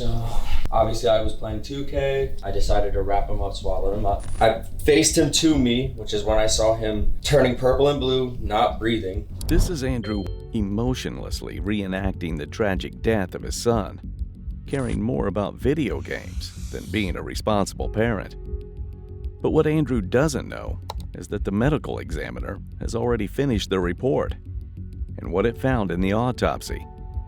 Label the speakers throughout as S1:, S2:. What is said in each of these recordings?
S1: So, obviously I was playing 2K. I decided to wrap him up, swallow him up. I faced him to me, which is when I saw him turning purple and blue, not breathing.
S2: This is Andrew emotionlessly reenacting the tragic death of his son, caring more about video games than being a responsible parent. But what Andrew doesn't know is that the medical examiner has already finished the report, and what it found in the autopsy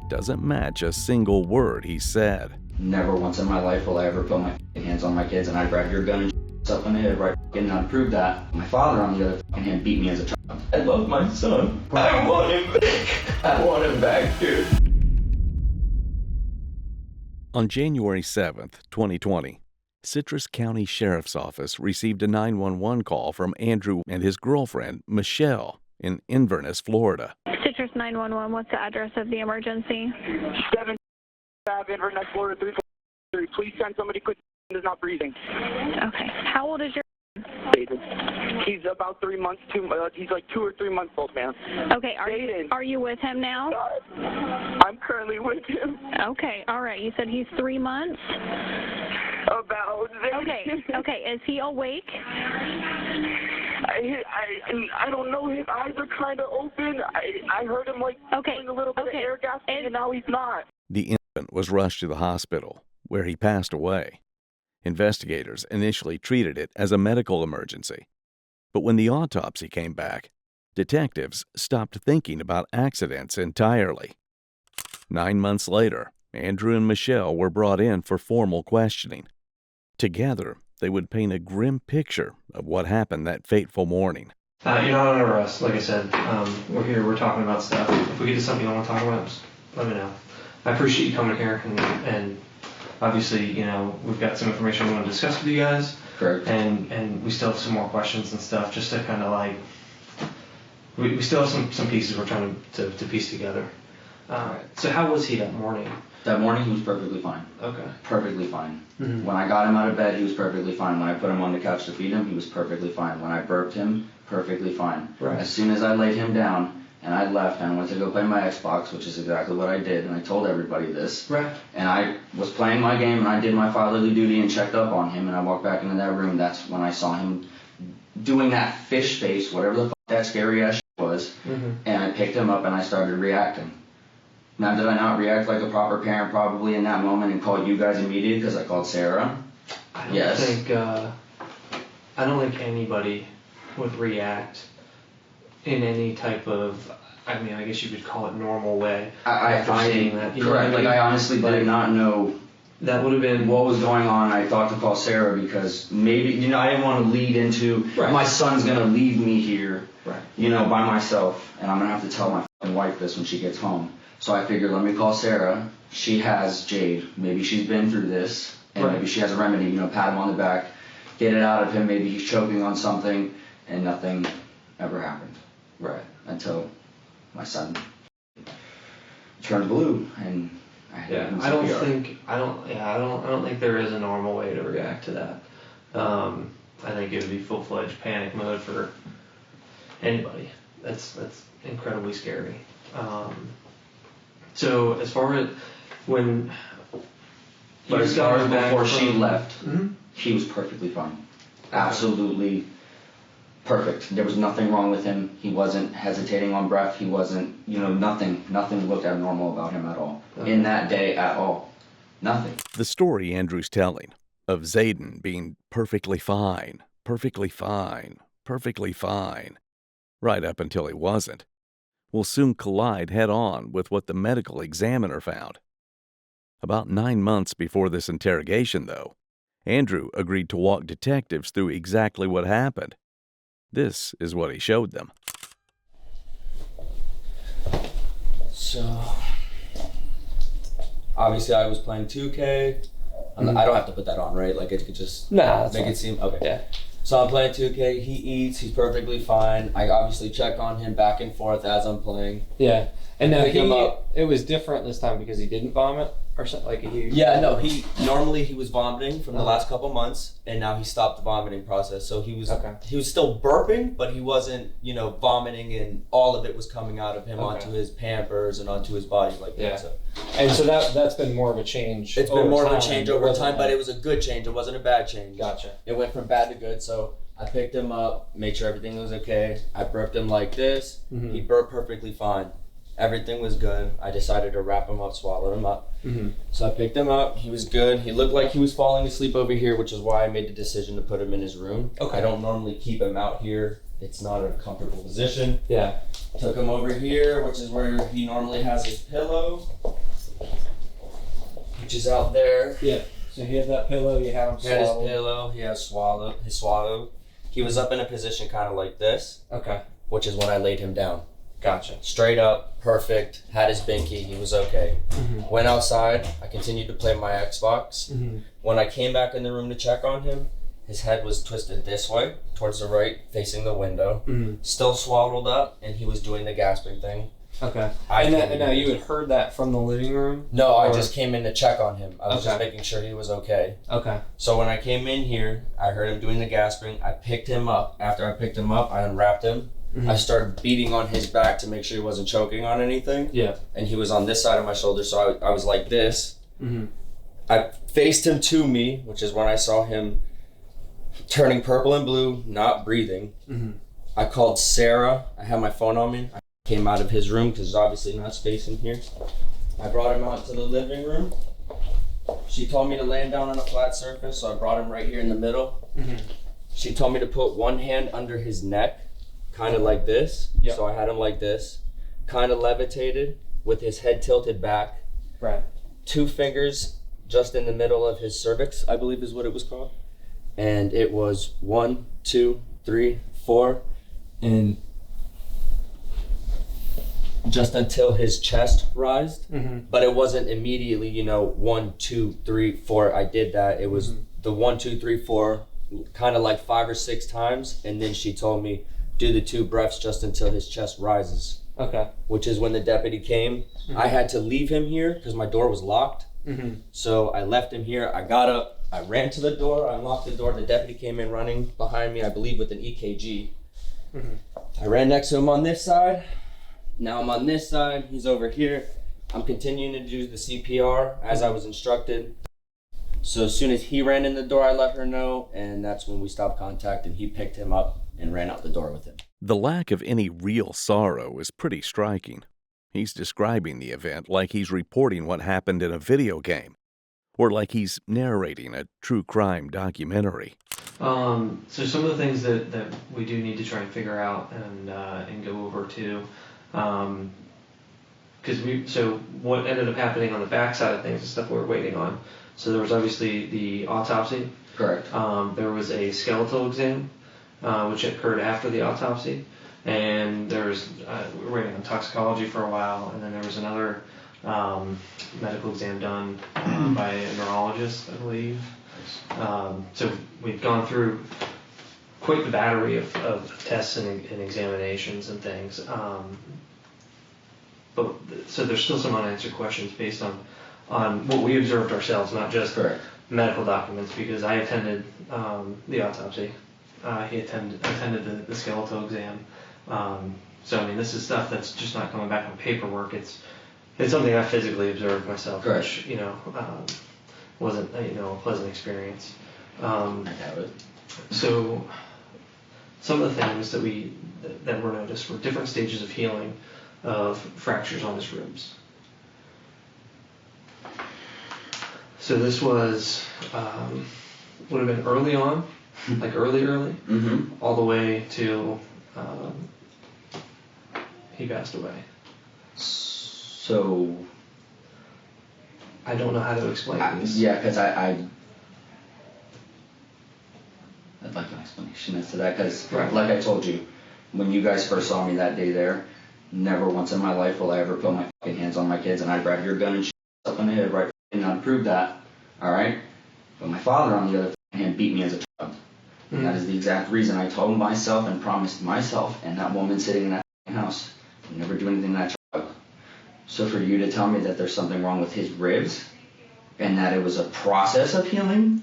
S2: doesn't match a single word he said.
S3: Never once in my life will I ever put my hands on my kids and I grab your gun and up in the head right and I'd prove that. My father, on the other hand, beat me as a child. I love my son. I want him back. I want him back, dude.
S2: On January 7th, 2020, Citrus County Sheriff's Office received a 911 call from Andrew and his girlfriend, Michelle, in Inverness, Florida.
S4: Citrus 911, what's the address of the emergency?
S5: 7 Inverness, Florida 343. Please send somebody quick. Is not breathing.
S4: Okay. How old is your
S5: David. He's about 3 months. He's like 2 or 3 months old, man.
S4: Okay. Are you with him now?
S5: I'm currently with him.
S4: Okay. All right. You said he's 3 months.
S5: About.
S4: Okay. Is he awake?
S5: I don't know. His eyes are kind of open. I heard him like doing a little bit of air gasping, and now he's not.
S2: The infant was rushed to the hospital, where he passed away. Investigators initially treated it as a medical emergency. But when the autopsy came back, detectives stopped thinking about accidents entirely. 9 months later, Andrew and Michelle were brought in for formal questioning. Together, they would paint a grim picture of what happened that fateful morning.
S6: You're not under arrest, like I said. We're here, we're talking about stuff. If we get to something you want to talk about, just let me know. I appreciate you coming here, and obviously, you know, we've got some information we want to discuss with you guys.
S3: Correct.
S6: And we still have some more questions and stuff, just to kind of like, we still have some pieces we're trying to piece together. So how was he that morning?
S3: That morning he was perfectly fine.
S6: Okay.
S3: Perfectly fine.
S6: Mm-hmm.
S3: When I got him out of bed, he was perfectly fine. When I put him on the couch to feed him, he was perfectly fine. When I burped him, perfectly fine.
S6: Right.
S3: As soon as I laid him down and I left and I went to go play my Xbox, which is exactly what I did, and I told everybody this.
S6: Right.
S3: And I was playing my game and I did my fatherly duty and checked up on him, and I walked back into that room. That's when I saw him doing that fish face, whatever the fuck that scary ass shit was.
S6: Mm-hmm.
S3: And I picked him up and I started reacting. Now, did I not react like a proper parent probably in that moment and call you guys immediately because I called Sarah?
S6: I don't
S3: Yes.
S6: think anybody would react in any type of, I mean, I guess you could call it normal way. After seeing that. You know
S3: correct.
S6: what I mean?
S3: Like, I honestly did not know
S6: that would have been
S3: what was going on. I thought to call Sarah because maybe, you know, I didn't want to lead into, my son's going to leave me here, you know, by myself, and I'm going to have to tell my fucking wife this when she gets home. So I figured, let me call Sarah. She has Jade. Maybe she's been through this, and maybe she has a remedy, you know, pat him on the back, get it out of him. Maybe he's choking on something, and nothing ever happened.
S6: Right.
S3: Until my son turned blue, and I had him
S6: I don't think there is a normal way to react to that. I think it would be full-fledged panic mode for anybody. That's incredibly scary. So as far as when
S3: But as far as before she left,
S6: mm-hmm.
S3: he was perfectly fine. Absolutely perfect. There was nothing wrong with him. He wasn't hesitating on breath. He wasn't, you know, nothing looked abnormal about him at all. In that day at all. Nothing.
S2: The story Andrew's telling of Zayden being perfectly fine, right up until he wasn't, will soon collide head-on with what the medical examiner found. About 9 months before this interrogation, though, Andrew agreed to walk detectives through exactly what happened. This is what he showed them.
S1: So, obviously I was playing 2K. I don't have to put that on, right? Like, it could just make it seem, okay.
S7: Yeah.
S1: So I'm playing 2K, he eats, he's perfectly fine. I obviously check on him back and forth as I'm playing.
S7: Yeah. And now
S1: Pick him up.
S7: it was different this time because he didn't vomit?
S6: or something? Like he?
S1: Yeah, no. Normally he was vomiting from the last couple months, and now he stopped the vomiting process. So he was still burping, but he wasn't, vomiting, and all of it was coming out of him onto his Pampers and onto his body like that. So.
S6: And so that's been more of a change.
S1: It's been more of a change over time, but it was a good change. It wasn't a bad change.
S6: Gotcha.
S1: It went from bad to good. So I picked him up, made sure everything was okay. I burped him like this. He burped perfectly fine. Everything was good. I decided to wrap him up, swallow him up. So I picked him up. He was good. He looked like he was falling asleep over here, which is why I made the decision to put him in his room. I don't normally keep him out here. It's not a comfortable position.
S6: Yeah.
S1: Took him over here, which is where he normally has his pillow, which is out there.
S6: Yeah. So he had that pillow. You have him swallowed.
S1: He had his pillow. He has swallowed. He was up in a position kind of like this.
S6: Okay.
S1: Which is when I laid him down.
S6: Gotcha.
S1: Straight up, perfect, had his binky, he was okay. Went outside, I continued to play my Xbox. When I came back in the room to check on him, his head was twisted this way, towards the right, facing the window. Still swallowed up, and he was doing the gasping thing.
S6: Okay. And now you had heard that from the living room?
S1: No, I just came in to check on him. I was just making sure he was okay.
S6: Okay.
S1: So when I came in here, I heard him doing the gasping. I picked him up. After I picked him up, I unwrapped him. I started beating on his back to make sure he wasn't choking on anything.
S6: Yeah.
S1: And he was on this side of my shoulder, so I was like this. I faced him to me, which is when I saw him turning purple and blue, not breathing. I called Sarah. I had my phone on me. I came out of his room because there's obviously not space in here. I brought him out to the living room. She told me to lay him down on a flat surface, so I brought him right here in the middle. She told me to put one hand under his neck, kind of like this. So I had him like this, kind of levitated with his head tilted back.
S6: Right. 2
S1: fingers just in the middle of his cervix, I believe is what it was called. And it was 1, 2, 3, 4, and just until his chest rised. But it wasn't immediately, 1, 2, 3, 4. I did that. It was the 1, 2, 3, 4, kind of like 5 or 6 times. And then she told me, do the 2 breaths just until his chest rises.
S6: Okay.
S1: Which is when the deputy came. I had to leave him here because my door was locked. So I left him here. I got up. I ran to the door. I unlocked the door. The deputy came in running behind me, I believe, with an EKG. I ran next to him on this side. Now I'm on this side. He's over here. I'm continuing to do the CPR as I was instructed. So as soon as he ran in the door, I let her know, and that's when we stopped contact, and he picked him up and ran out the door with him.
S2: The lack of any real sorrow is pretty striking. He's describing the event like he's reporting what happened in a video game, or like he's narrating a true crime documentary.
S6: So some of the things that we do need to try and figure out and go over too, so what ended up happening on the back side of things is stuff we're waiting on. So there was obviously the autopsy.
S1: Correct.
S6: There was a skeletal exam, which occurred after the autopsy, and we were waiting on toxicology for a while, and then there was another medical exam done by a neurologist, I believe. So we've gone through quite the battery of tests and examinations and things. So there's still some unanswered questions based on what we observed ourselves, not just medical documents, because I attended the autopsy. He attended the skeletal exam. So I mean, this is stuff that's just not coming back on paperwork. It's something I physically observed myself, which wasn't a pleasant experience. So some of the things that were noticed were different stages of healing of fractures on his ribs. So this was would have been early on, like early, all the way till he passed away.
S3: So
S6: I don't know how to explain this.
S3: Yeah, because I'd like an explanation as to that, because like I told you, when you guys first saw me that day there, never once in my life will I ever put my fucking hands on my kids, and I'd grab your gun and shoot myself in the head right and I'd prove that, alright? But my father, on the other hand, beat me as a child. And that is the exact reason I told myself and promised myself and that woman sitting in that house, I'd never do anything to that child. So for you to tell me that there's something wrong with his ribs, and that it was a process of healing.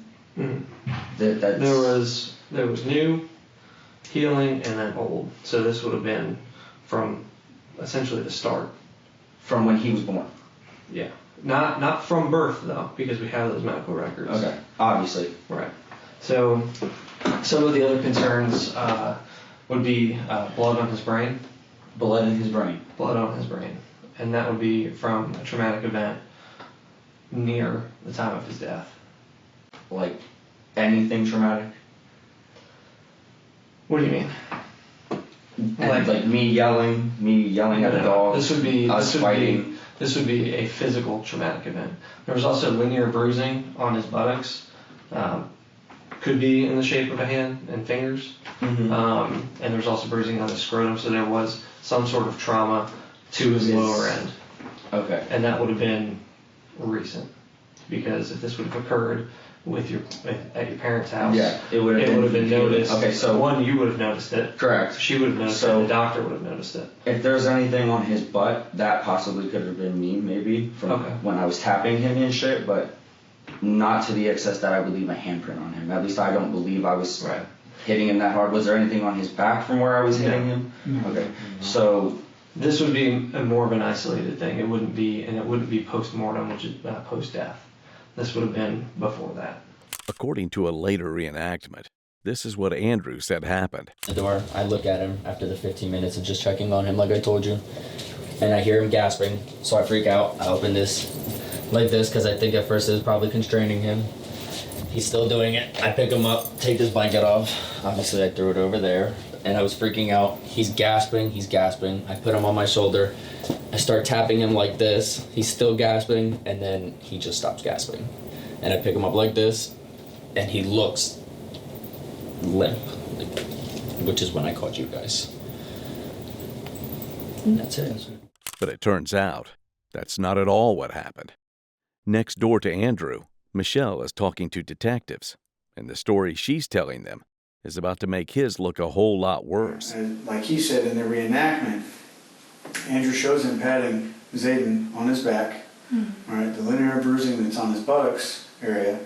S6: That's... There was new, healing, and then old. So this would have been from essentially the start.
S3: From when he was born.
S6: Yeah. Not from birth though, because we have those medical records.
S3: Okay. Obviously.
S6: Right. So some of the other concerns would be blood on his brain.
S3: Blood in his brain.
S6: Blood on his brain. And that would be from a traumatic event near the time of his death.
S3: Like anything traumatic?
S6: What do you mean?
S3: Like me yelling at a dog.
S6: This would be
S3: fighting.
S6: This would be a physical traumatic event. There was also linear bruising on his buttocks. Could be in the shape of a hand and fingers.
S3: Mm-hmm.
S6: And there's also bruising on his scrotum, so there was some sort of trauma to his lower end.
S3: Okay.
S6: And that would have been recent, because if this would have occurred at your parents' house,
S3: it would have
S6: been noticed.
S3: Okay, so
S6: one, you would have noticed it.
S3: Correct.
S6: She would have noticed it. The doctor would have noticed it.
S3: If there's anything on his butt, that possibly could have been me, maybe from when I was tapping him and shit, but not to the excess that I would leave a handprint on him. At least I don't believe I was hitting him that hard. Was there anything on his back from where I was hitting him? No. Okay. So
S6: this would be more of an isolated thing. It wouldn't be post-mortem, which is post-death. This would have been before that.
S2: According to a later reenactment, this is what Andrew said happened.
S1: The door, I look at him after the 15 minutes of just checking on him like I told you, and I hear him gasping, so I freak out. I open this like this because I think at first it was probably constraining him. He's still doing it. I pick him up, take this blanket off. Obviously I threw it over there, and I was freaking out. He's gasping. I put him on my shoulder. I start tapping him like this. He's still gasping, and then he just stops gasping. And I pick him up like this, and he looks limp, which is when I called you guys. And that's it.
S2: But it turns out that's not at all what happened. Next door to Andrew, Michelle is talking to detectives, and the story she's telling them is about to make his look a whole lot worse.
S7: And like he said in the reenactment, Andrew shows him patting Zayden on his back. All right, the linear bruising that's on his buttocks area,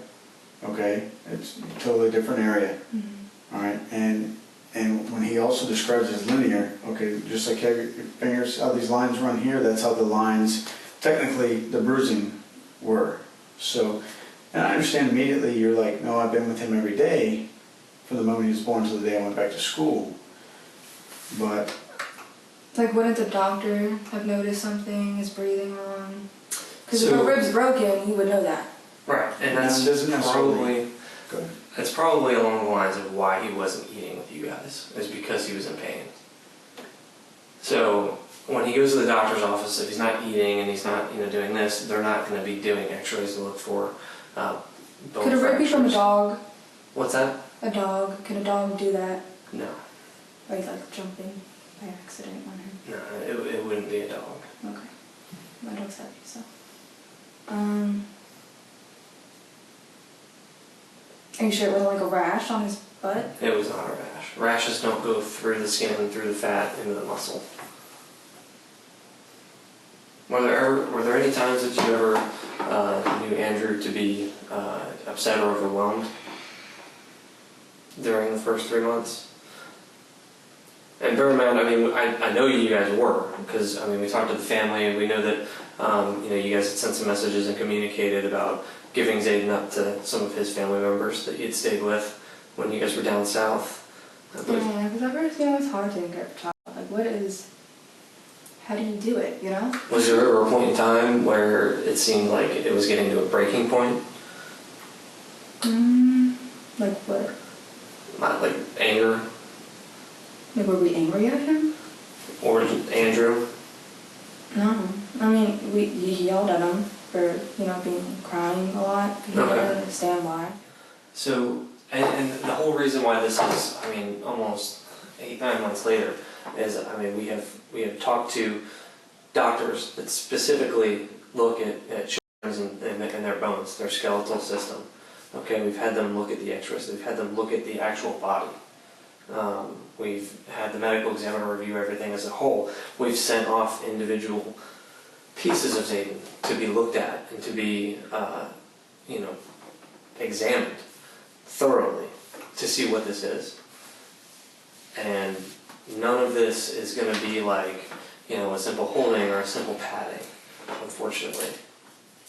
S7: okay, it's a totally different area. All right, and when he also describes it as linear, okay, just like your fingers, how these lines run here, that's how the lines, technically the bruising were. So, and I understand immediately you're like, no, I've been with him every day from the moment he was born to the day I went back to school. But
S8: like, wouldn't the doctor have noticed something, his breathing wrong? Because if a rib's broken, he would know that.
S9: Right, and that's probably along the lines of why he wasn't eating with you guys, is because he was in pain. So when he goes to the doctor's office, if he's not eating and he's not doing this, they're not going to be doing x-rays to look for bone
S8: Could a rib be from a dog?
S9: What's that?
S8: A dog. Could a dog do that?
S9: No.
S8: Or he's like jumping by accident on him?
S9: No, it wouldn't be a dog.
S8: Okay. My dog's happy, so. Are you sure it wasn't like a rash on his butt?
S9: It was not a rash. Rashes don't go through the skin, through the fat, into the muscle. Were there any times that you ever knew Andrew to be upset or overwhelmed during the first 3 months? And bear in mind, I know you guys were, because we talked to the family, and we know that you guys had sent some messages and communicated about giving Zayden up to some of his family members that he had stayed with when you guys were down south.
S8: Yeah, because at first, it's hard to get a child. Like, how do you do it,
S9: Was there ever a point in time where it seemed like it was getting to a breaking point?
S8: Like what?
S9: Like anger?
S8: Like, were we angry at him?
S9: Or Andrew?
S8: No. He yelled at him for, crying a lot. He didn't understand why.
S9: So, and the whole reason why this is, almost 8-9 months later, is, we have talked to doctors that specifically look at children and their bones, their skeletal system. Okay, we've had them look at the x-rays, we've had them look at the actual body. We've had the medical examiner review everything as a whole. We've sent off individual pieces of Zayden to be looked at and to be examined thoroughly to see what this is. And none of this is going to be like, a simple holding or a simple patting, unfortunately.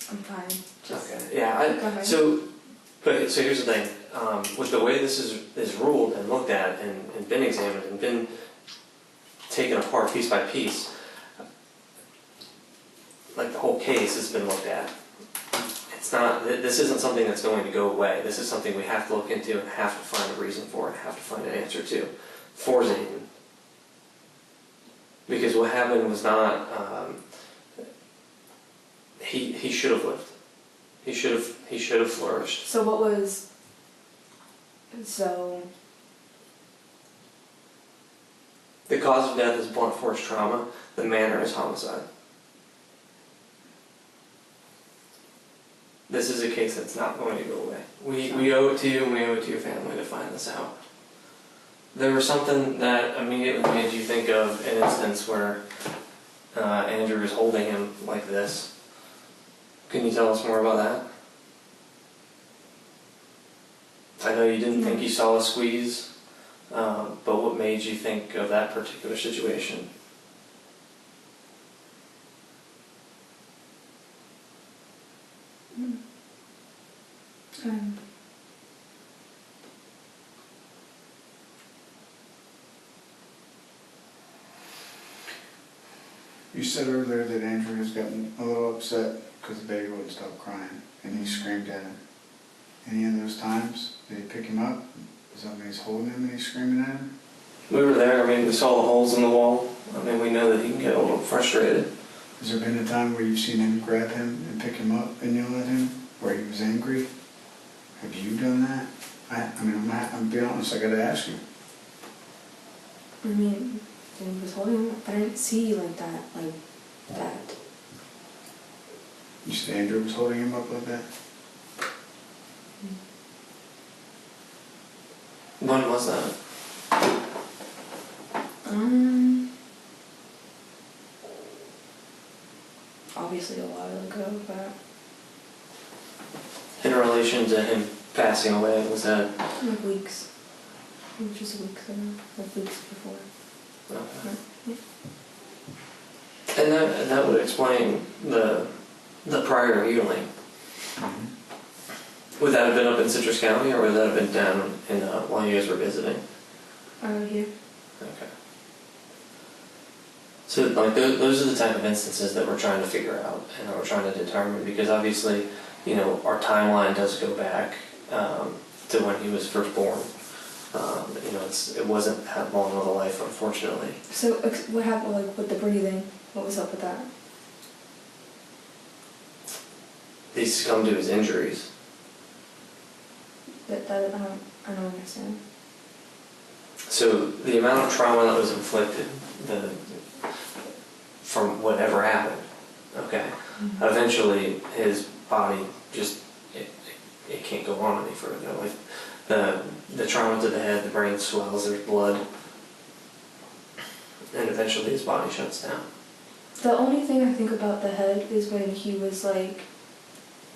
S8: I'm fine.
S9: Okay. Yeah. So here's the thing. With the way this is ruled and looked at and been examined and been taken apart piece by piece, like the whole case has been looked at. This isn't something that's going to go away. This is something we have to look into and have to find a reason for and have to find an answer to for Zayden. Because what happened was not, he should have lived. He should have flourished.
S8: So what was,
S9: The cause of death is blunt force trauma. The manner is homicide. This is a case that's not going to go away. We owe it to you and we owe it to your family to find this out. There was something that immediately made you think of an instance where Andrew was holding him like this. Can you tell us more about that? I know you didn't think you saw a squeeze, but what made you think of that particular situation?
S7: You said earlier that Andrew has gotten a little upset because the baby wouldn't stop crying, and he screamed at him. Any of those times, did he pick him up? Is that when he's holding him and he's screaming at him?
S9: We were there. We saw the holes in the wall. We know that he can get a little frustrated.
S7: Has there been a time where you've seen him grab him and pick him up and yell at him, where he was angry? Have you done that? I'm being honest, I gotta ask you.
S8: when he was holding him, I didn't see like that.
S7: You said Andrew was holding him up like that?
S9: When was that?
S8: Obviously a while ago, but
S9: In relation to him passing away, was that?
S8: like weeks. It was just weeks ago, like weeks before.
S9: Okay.
S8: Yeah.
S9: And that would explain the prior healing. Would that have been up in Citrus County, or would that have been down in while you guys were visiting?
S8: Here.
S9: Okay. So those are the type of instances that we're trying to figure out and that we're trying to determine, because obviously, our timeline does go back to when he was first born. It wasn't that long of a life, unfortunately.
S8: So what happened with the breathing? What was up with that?
S9: He succumbed to his injuries.
S8: I don't understand.
S9: So the amount of trauma that was inflicted, from whatever happened, okay, eventually his body just it can't go on any further. Like the trauma to the head, the brain swells, there's blood, and eventually his body shuts down.
S8: The only thing I think about the head is when he was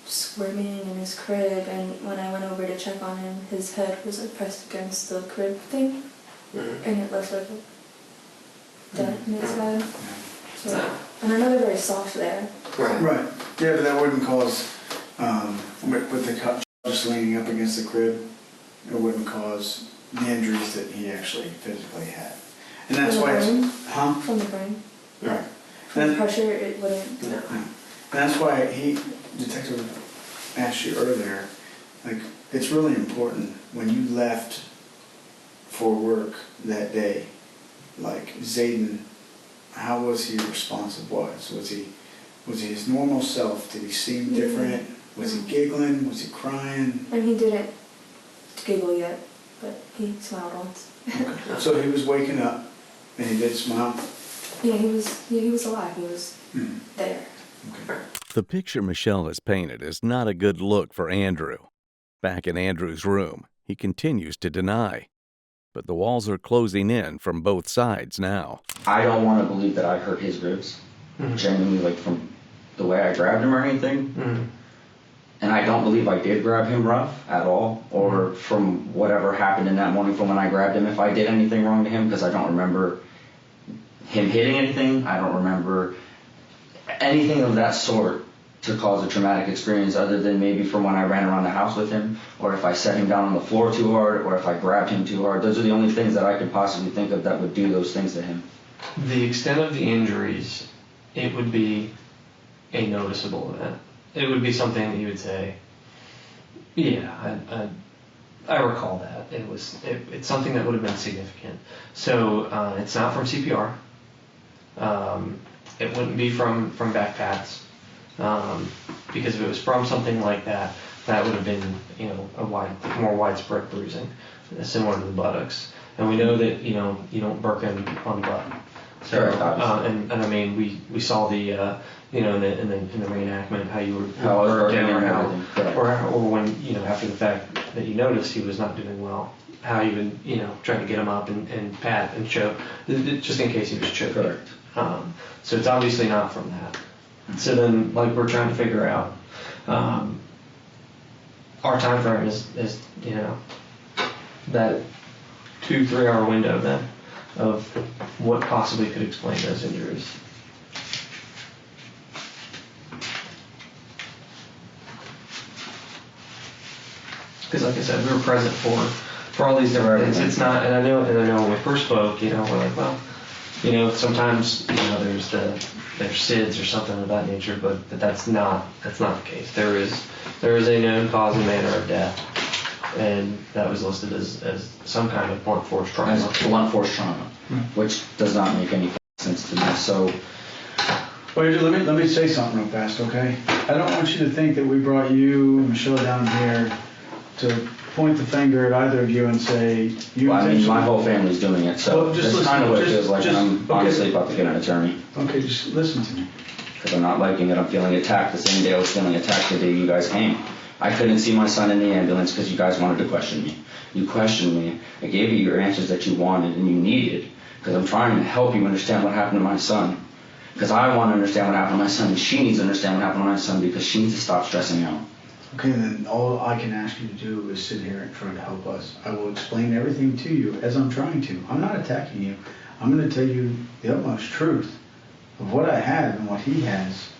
S8: squirming in his crib, and when I went over to check on him, his head was pressed against the crib thing, and it left a dent in his head. So, and another very soft there.
S7: Right. Yeah, but that wouldn't cause, with the cup just leaning up against the crib, it wouldn't cause the injuries that he actually physically had. And that's why it's...
S8: From the brain.
S7: Right.
S8: From the pressure, it wouldn't...
S7: No. And that's why Detective asked you earlier, it's really important when you left for work that day, Zayden, how was he responsive? Was he his normal self? Did he seem different? Was he giggling? Was he crying?
S8: And he didn't giggle yet, but he smiled once.
S7: Okay. So he was waking up and he did smile?
S8: Yeah, he was alive. He was there.
S7: Okay.
S2: The picture Michelle has painted is not a good look for Andrew. Back in Andrew's room, he continues to deny. But the walls are closing in from both sides now.
S3: I don't want to believe that I hurt his ribs, genuinely, from the way I grabbed him or anything. And I don't believe I did grab him rough at all, or from whatever happened in that morning from when I grabbed him, if I did anything wrong to him, because I don't remember him hitting anything. I don't remember anything of that sort to cause a traumatic experience, other than maybe from when I ran around the house with him, or if I set him down on the floor too hard, or if I grabbed him too hard. Those are the only things that I could possibly think of that would do those things to him.
S6: The extent of the injuries, it would be a noticeable event. It would be something that you would say, yeah, I recall that. It's something that would have been significant. So it's not from CPR. It wouldn't be from back pats. Because if it was from something like that, that would have been, a more widespread bruising, similar to the buttocks. And we know that, you don't burk him on the butt. So, and I mean, we saw the, in the reenactment how you were burped him, or when, after the fact that you noticed he was not doing well, how you would, try to get him up and pat and choke, just in case he was choking.
S3: Correct.
S6: So it's obviously not from that. So then, we're trying to figure out, our time frame is that 2-3 hour window then of what possibly could explain those injuries. Because like I said, we were present for all these different things. It's not, and I know when we first spoke, we're like, well, sometimes there's SIDS or something of that nature, but that's not the case. There is a known cause and manner of death, and that was listed as some kind of blunt force trauma.
S3: As blunt force trauma, which does not make any sense to me. So,
S7: wait, let me say something real fast, okay? I don't want you to think that we brought you and Michelle down here to point the finger at either of you and say you.
S3: Well, I mean, my whole family's doing it, so that's kind of what it feels like. I'm honestly about to get an attorney.
S7: Okay, just listen to me.
S3: Because I'm not liking it. I'm feeling attacked the same day I was feeling attacked the day you guys came. I couldn't see my son in the ambulance because you guys wanted to question me. You questioned me. I gave you your answers that you wanted and you needed, because I'm trying to help you understand what happened to my son. Because I want to understand what happened to my son, and she needs to understand what happened to my son, because she needs to stop stressing out.
S7: Okay, then all I can ask you to do is sit here and try to help us. I will explain everything to you as I'm trying to. I'm not attacking you. I'm going to tell you the utmost truth of what I have and what he has,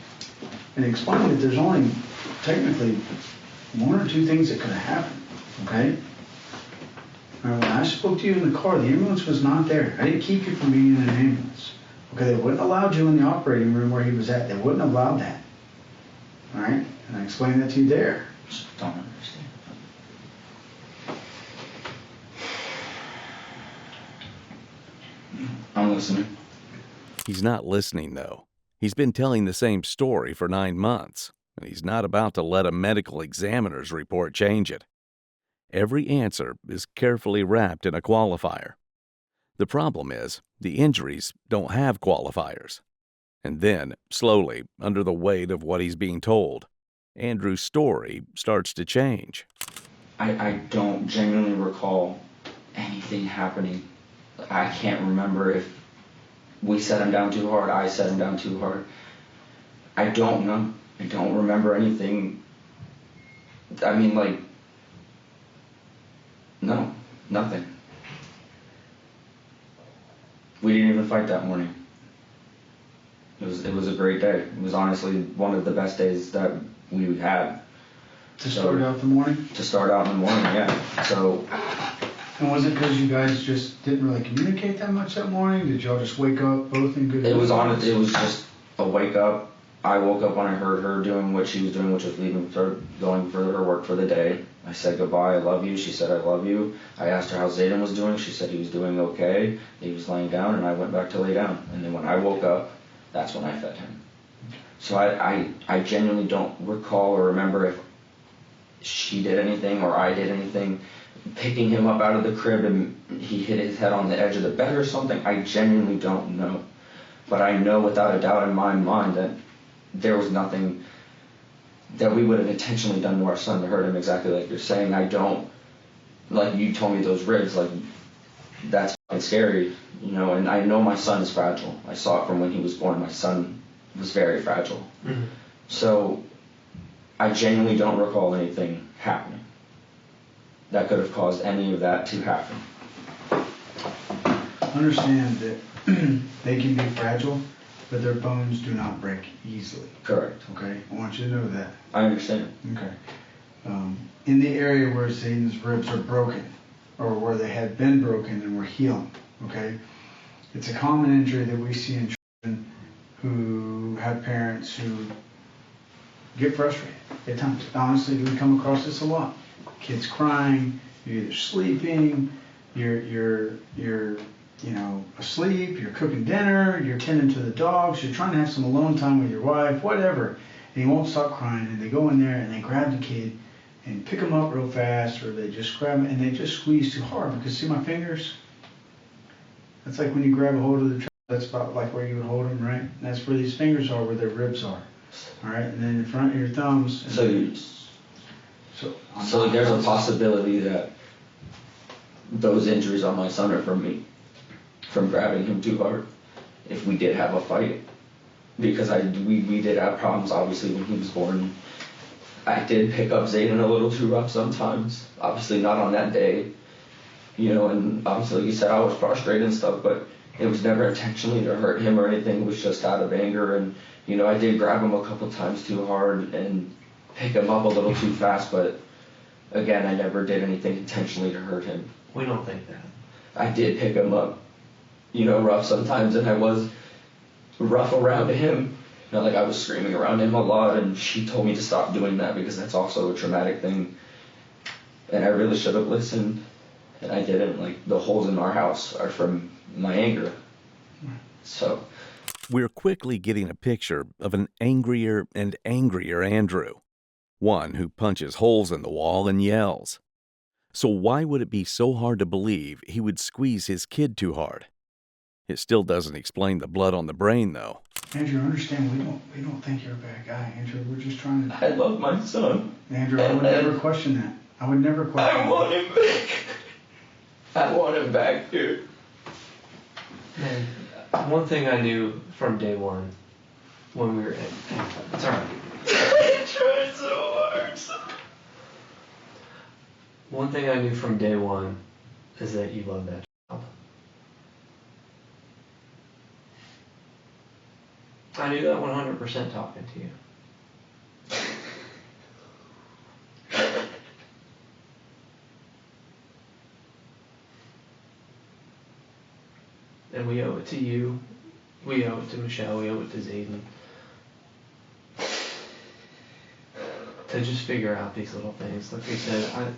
S7: and explain that there's only technically 1 or 2 things that could have happened, okay? Now, when I spoke to you in the car, the ambulance was not there. I didn't keep you from being in an ambulance. Okay, they wouldn't have allowed you in the operating room where he was at. They wouldn't have allowed that. All right? And I explained that to you there.
S3: Just don't understand. I'm listening.
S2: He's not listening, though. He's been telling the same story for 9 months, and he's not about to let a medical examiner's report change it. Every answer is carefully wrapped in a qualifier. The problem is, the injuries don't have qualifiers. And then, slowly, under the weight of what he's being told, Andrew's story starts to change.
S3: I don't genuinely recall anything happening. I can't remember if we set him down too hard, I set him down too hard. I don't know. I don't remember anything. I mean, no, nothing. We didn't even fight that morning. It was a great day. It was honestly one of the best days that we had.
S7: To start out the morning?
S3: To start out in the morning, yeah. So.
S7: And was it because you guys just didn't really communicate that much that morning? Did y'all just wake up both in good?
S3: It was just a wake up. I woke up when I heard her doing what she was doing, which was going for her work for the day. I said goodbye, I love you. She said I love you. I asked her how Zayden was doing. She said he was doing okay. He was laying down, and I went back to lay down. And then when I woke up, that's when I fed him. So I genuinely don't recall or remember if she did anything or I did anything. Picking him up out of the crib and he hit his head on the edge of the bed or something, I genuinely don't know. But I know without a doubt in my mind that there was nothing that we would have intentionally done to our son to hurt him, exactly like you're saying. I don't, like you told me those ribs, that's fucking scary, and I know my son is fragile. I saw it from when he was born. My son was very fragile. Mm-hmm. So I genuinely don't recall anything happening that could have caused any of that to happen.
S7: Understand that they can be fragile, but their bones do not break easily.
S3: Correct.
S7: Okay? I want you to know that.
S3: I understand.
S7: Okay. In the area where Zayden's ribs are broken, or where they had been broken and were healing, okay? It's a common injury that we see in children who have parents who get frustrated at times. Honestly, we come across this a lot. Kids crying, you're either sleeping, you're asleep, you're cooking dinner, you're tending to the dogs, you're trying to have some alone time with your wife, whatever, and you won't stop crying, and they go in there and they grab the kid and pick them up real fast, or they just grab them and they just squeeze too hard, because see my fingers? That's like when you grab a hold of the child, that's about like where you would hold them, right? And that's where these fingers are, where their ribs are. All right, and then in front of your thumbs.
S3: So there's a possibility that those injuries on my son are from me, from grabbing him too hard, if we did have a fight. Because we did have problems, obviously, when he was born. I did pick up Zayden a little too rough sometimes. Obviously not on that day, and obviously, like you said, I was frustrated and stuff, but it was never intentionally to hurt him or anything. It was just out of anger, and I did grab him a couple times too hard and pick him up a little too fast, but again, I never did anything intentionally to hurt him.
S6: We don't think that.
S3: I did pick him up, rough sometimes, and I was rough around him. Like I was screaming around him a lot, and she told me to stop doing that because that's also a traumatic thing. And I really should have listened, and I didn't. Like, the holes in our house are from my anger. So
S2: we're quickly getting a picture of an angrier and angrier Andrew, one who punches holes in the wall and yells. So why would it be so hard to believe he would squeeze his kid too hard? It still doesn't explain the blood on the brain, though.
S7: Andrew, understand, we don't think you're a bad guy, Andrew. We're just trying to...
S3: I love my son.
S7: Andrew, I would never question that. I would never question that.
S3: I want him back. I want him back, dude.
S6: Man, one thing I knew from day one, when we were in... It's alright.
S3: I tried so hard.
S6: One thing I knew from day one is that you love that child. I knew that 100% talking to you. And we owe it to you, we owe it to Michelle, we owe it to Zayden, to just figure out these little things. Like we said,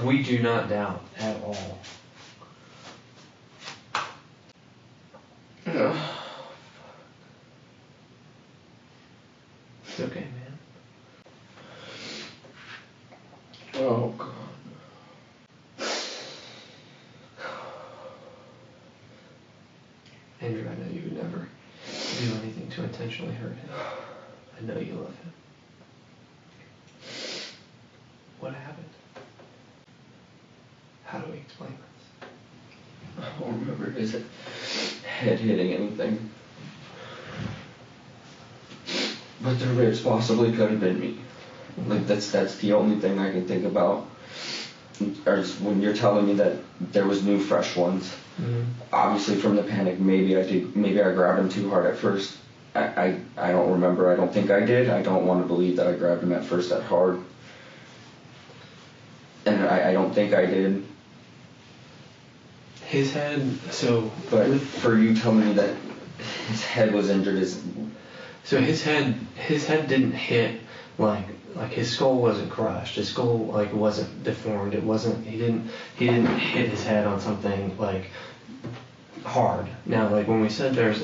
S6: we do not doubt at all. It's okay, man.
S3: Oh, God.
S6: Andrew, I know you would never do anything to intentionally hurt him. I know you love him. What happened? How do we explain this?
S3: I don't remember his head hitting anything. But the ribs possibly could have been me. Like, that's the only thing I can think about. Or when you're telling me that there was new fresh ones. Mm-hmm. Obviously from the panic, maybe I grabbed him too hard at first. I don't remember. I don't think I did. I don't want to believe that I grabbed him at first that hard. And I don't think I did.
S6: His head, so...
S3: But for you telling me that his head was injured is...
S6: So his head didn't hit, like his skull wasn't crushed. His skull, wasn't deformed. It wasn't, he didn't hit his head on something, hard. Now, when we said there's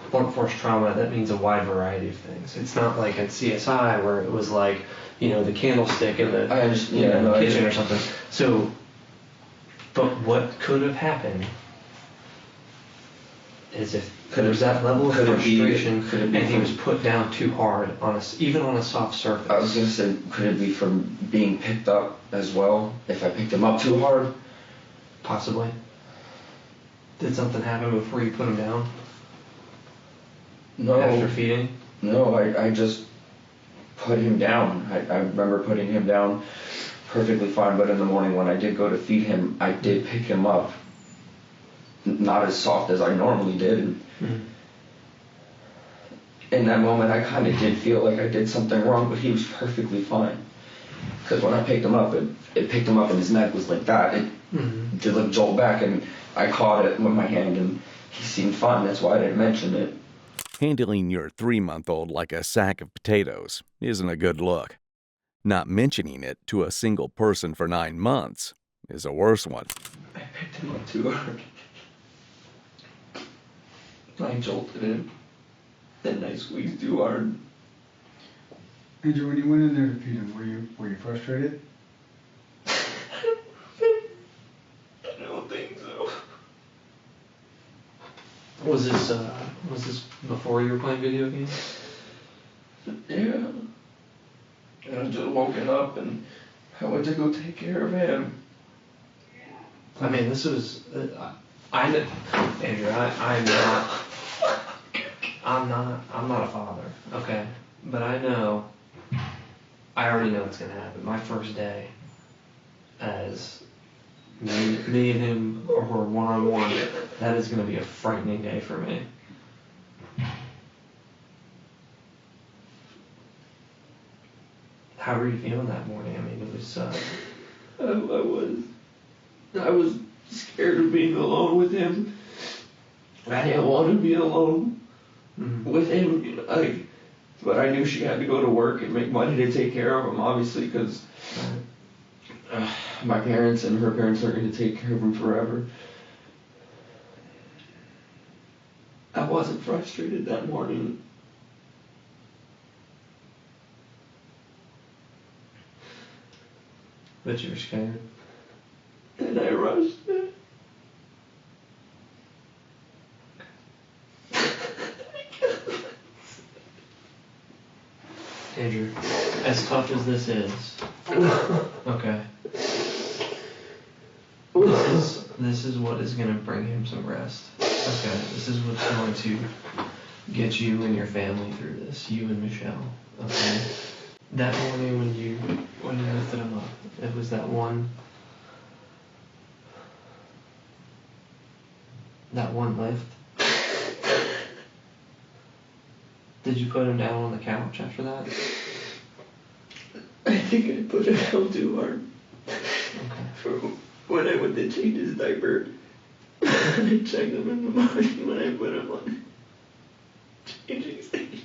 S6: blunt force trauma, that means a wide variety of things. It's not like at CSI where it was the candlestick in the kitchen or something. So, but what could have happened is if there's that level of frustration and he was put down too hard even on a soft surface.
S3: I was going to say, could it be from being picked up as well? If I picked him up too hard?
S6: Possibly. Did something happen before you put him down?
S3: No.
S6: After feeding?
S3: No, I just put him down. I remember putting him down perfectly fine, but in the morning when I did go to feed him, I did pick him up. Not as soft as I normally did. And in that moment, I kind of did feel like I did something wrong, but he was perfectly fine. Because when I picked him up, it picked him up and his neck was like that. It did like jolt back, and I caught it with my hand, and he seemed fine. That's why I didn't mention it.
S2: Handling your 3-month-old like a sack of potatoes isn't a good look. Not mentioning it to a single person for 9 months is a worse one.
S3: I picked him up too hard. I jolted him, and I squeezed too hard.
S7: Andrew, when you went in there to feed him, were you frustrated?
S3: I don't think so.
S6: Was this before you were playing video games?
S3: Yeah. And I just woken up and I went to go take care of him.
S6: I mean, this was, Andrew, I'm not a father, okay? But I already know what's gonna happen. My first day as me and him or one-on-one, that is gonna be a frightening day for me. How were you feeling that morning? I mean, it was,
S3: I was scared of being alone with him. I didn't want to be alone with him, but I knew she had to go to work and make money to take care of him, obviously, because my parents and her parents are going to take care of him forever. I wasn't frustrated that morning.
S6: but you were scared.
S3: And I rushed it.
S6: Andrew, as tough as this is, okay, this is what is going to bring him some rest. Okay, this is what's going to get you and your family through this, you and Michelle. Okay, that morning when you lifted him up, it was that one lift. Did you put him down on the couch after that?
S3: I think I put it down too hard.
S6: Okay.
S3: When I went to change his diaper, I checked him in the morning when I put him on changing station.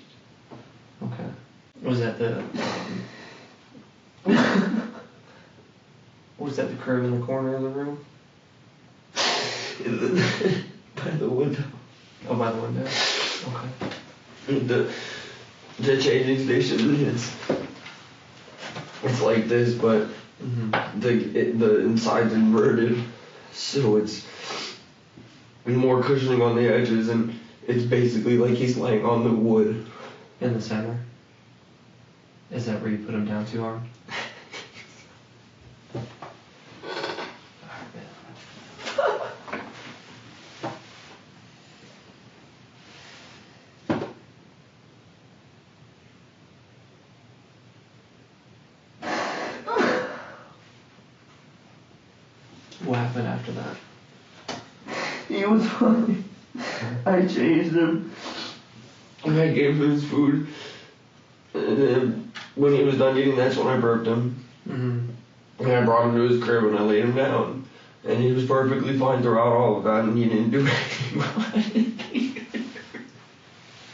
S6: Okay. Was that the crib in the corner of the room?
S3: By the window.
S6: Oh, by the window. Okay.
S3: The changing station it's like this, but the inside's inverted, so it's more cushioning on the edges, and it's basically like he's laying on the wood.
S6: In the center? Is that where you put him down too hard? What happened after that?
S3: He was fine. I changed him. I gave him his food. And then when he was done eating, that's when I burped him. And I brought him to his crib and I laid him down. And he was perfectly fine throughout all of that, and he didn't do anything.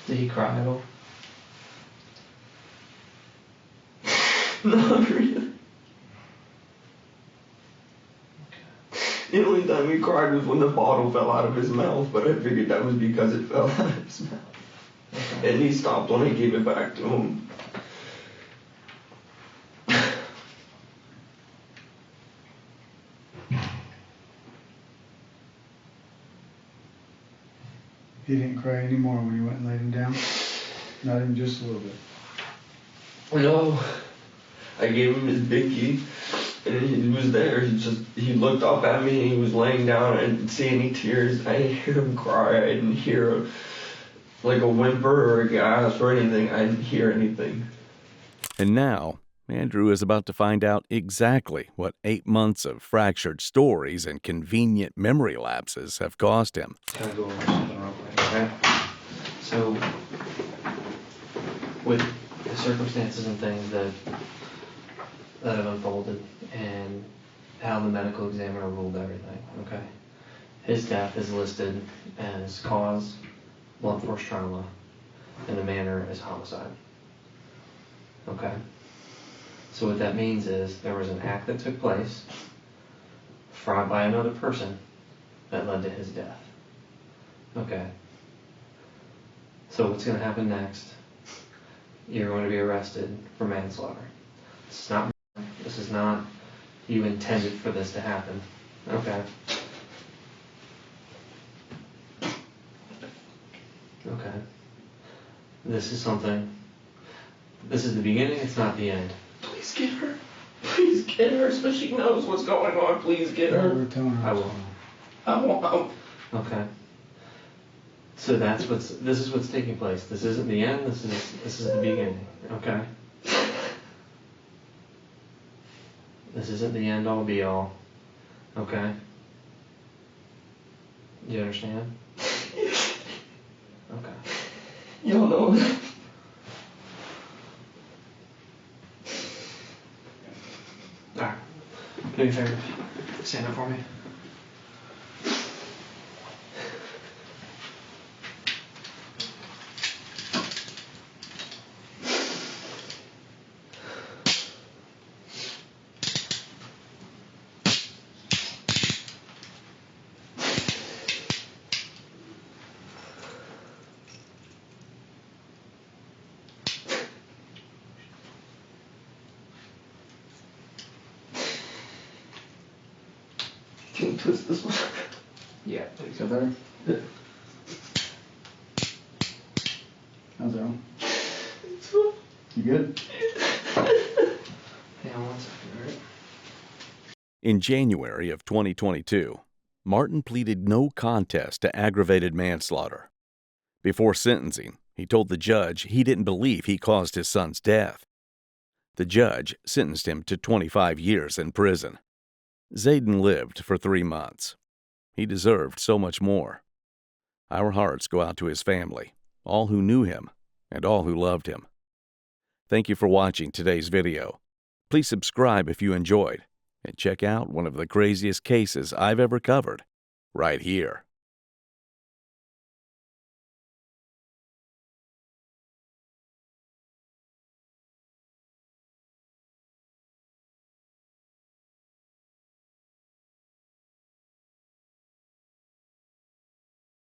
S6: Did he cry at all?
S3: Not really. The only time he cried was when the bottle fell out of his mouth, but I figured that was because it fell out of his mouth. Okay. And he stopped when I gave it back to him.
S7: He didn't cry anymore when you went and laid him down? Not even just a little bit?
S3: No. I gave him his binky, and he was there. He looked up at me, and he was laying down. I didn't see any tears. I didn't hear him cry. I didn't hear like a whimper or a gasp or anything. I didn't hear anything.
S2: And now, Andrew is about to find out exactly what 8 months of fractured stories and convenient memory lapses have cost him.
S6: Kind of go over something real quick, okay? So, with the circumstances and things that have unfolded and how the medical examiner ruled everything, okay? His death is listed as cause, blunt force trauma, and the manner is homicide. Okay? So what that means is there was an act that took place by another person that led to his death. Okay? So what's going to happen next? You're going to be arrested for manslaughter. This is not you intended for this to happen. Okay? Okay. This is the beginning, it's not the end. Please get her. Please get her so she knows what's going on. Please get her. I will. I won't. Okay. So this is what's taking place. This isn't the end, this is the beginning. Okay? This isn't the end all be all. Okay? Do you understand? Okay. You don't know. Alright. Do me a favor. Stand up for me. Can you twist this one? Yeah, please.
S7: Feel better?
S6: Yeah.
S7: How's that one? You good?
S6: Hang on 1 second, alright?
S2: In January of 2022, Martin pleaded no contest to aggravated manslaughter. Before sentencing, he told the judge he didn't believe he caused his son's death. The judge sentenced him to 25 years in prison. Zayden lived for 3 months. He deserved so much more. Our hearts go out to his family, all who knew him, and all who loved him. Thank you for watching today's video. Please subscribe if you enjoyed, and check out one of the craziest cases I've ever covered, right here.